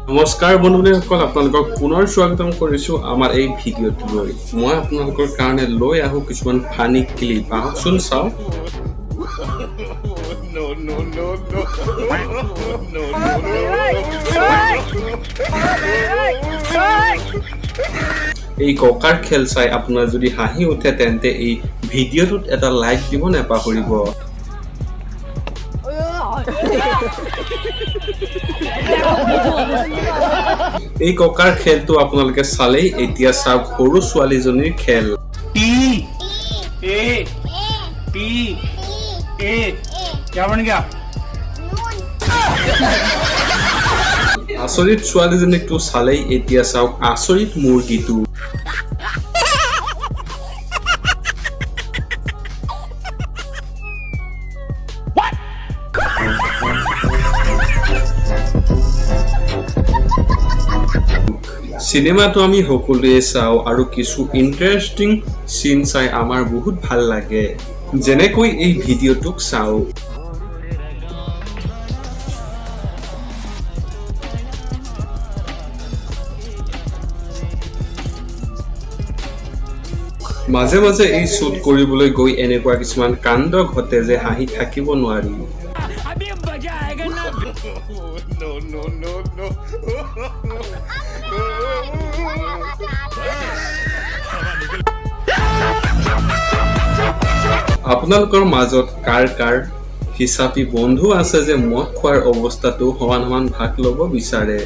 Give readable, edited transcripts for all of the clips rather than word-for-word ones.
নমস্কাৰ বন্ধুসকল, আপোনালোকক পুনৰ স্বাগতম কৰিছো আমাৰ এই ভিডিঅ'টোলৈ। মই আপোনালোকৰ কাৰণে লৈ আহো কিছুমান ফানি ক্লিপ। আহকচোন চাও। এই ককাৰ খেল চাই আপোনাৰ যদি হাঁহি উঠে তেন্তে এই ভিডিঅ'টোত এটা লাইক দিব নাপাহৰিব। এই ককাৰ খেলটো আপোনালোকে চালেই এতিয়া চাওক সৰু ছোৱালীজনীৰ খেল। আচৰিত ছোৱালীজনীকটো চালেই এতিয়া চাওক আচৰিত মুৰ্গীটো। সিনেমাটো আমি সকলোৱে চাও আৰু কিছু ইন্টাৰেষ্টিং সিন চাই আমাৰ বহুত ভাল লাগে, যেনেকৈ এই ভিডিঅ'টোক চাও। মাজে মাজে এই শ্বুট কৰিবলৈ গৈ এনেকুৱা কিছুমান কাণ্ড ঘটে যে হাঁহি থাকিব নোৱাৰি। আপোনালোকৰ মাজত কাৰ কাৰ হিচাপী বন্ধু আছে যে মদ খোৱাৰ অৱস্থাটো সমান সমান ভাগ ল'ব বিচাৰে?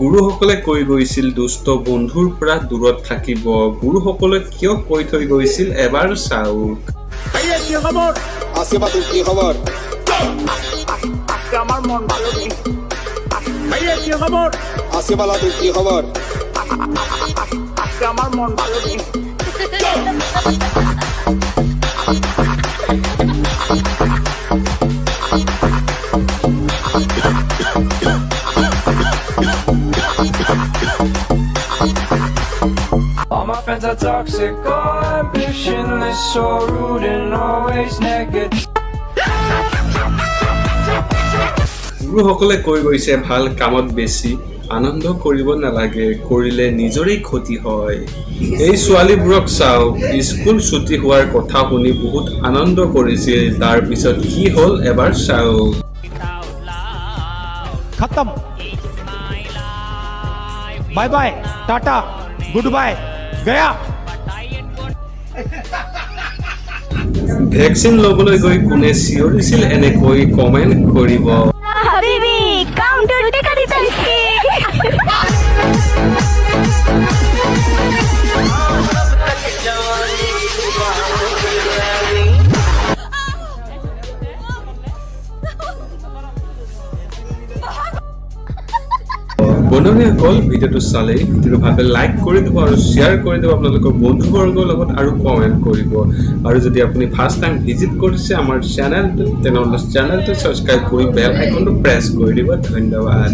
গুৰুসকলে কৈ গৈছিল দুষ্ট বন্ধুৰ পৰা দূৰত থাকিব। গুৰুসকলে কিয় কৈ থৈ গৈছিল এবাৰ চাওক। আমার মন ভালো নেই। ভাইয়া কি খবর? আজকে বালা তুই কি খবর? আজকে আমার মন ভালো নেই। All my friends are toxic, all ambitionless, so rude and always negative. গুৰুসকলে কৈ গৈছে ভাল কামত বেছি আনন্দ কৰিব নালাগে, কৰিলে নিজৰেই ক্ষতি হয়। এই ছোৱালীবোৰক চাওক, স্কুল ছুটি হোৱাৰ কথা শুনি বহুত আনন্দ কৰিছিল, তাৰ পিছত কি হ'ল এবাৰ চাওক। खत्म, bye bye, tata, good bye, गया। ভেকচিন ল'বলৈ গৈ কোনে চিঞৰিছিল এনেকৈ কমেণ্ট কৰিব। বন্ধুসকল, ভিডিঅ'টো চালে ভিডিঅ'টো ভাবে লাইক কৰি দিব আৰু শ্বেয়াৰ কৰি দিব আপোনালোকৰ বন্ধুবৰ্গৰ লগত আৰু কমেণ্ট কৰিব। আৰু যদি আপুনি ফাৰ্ষ্ট টাইম ভিজিট কৰিছে আমাৰ চেনেলটো, তেনেহ'লে চেনেলটো ছাবস্ক্ৰাইব কৰি বেল আইকনটো প্ৰেছ কৰি দিব। ধন্যবাদ।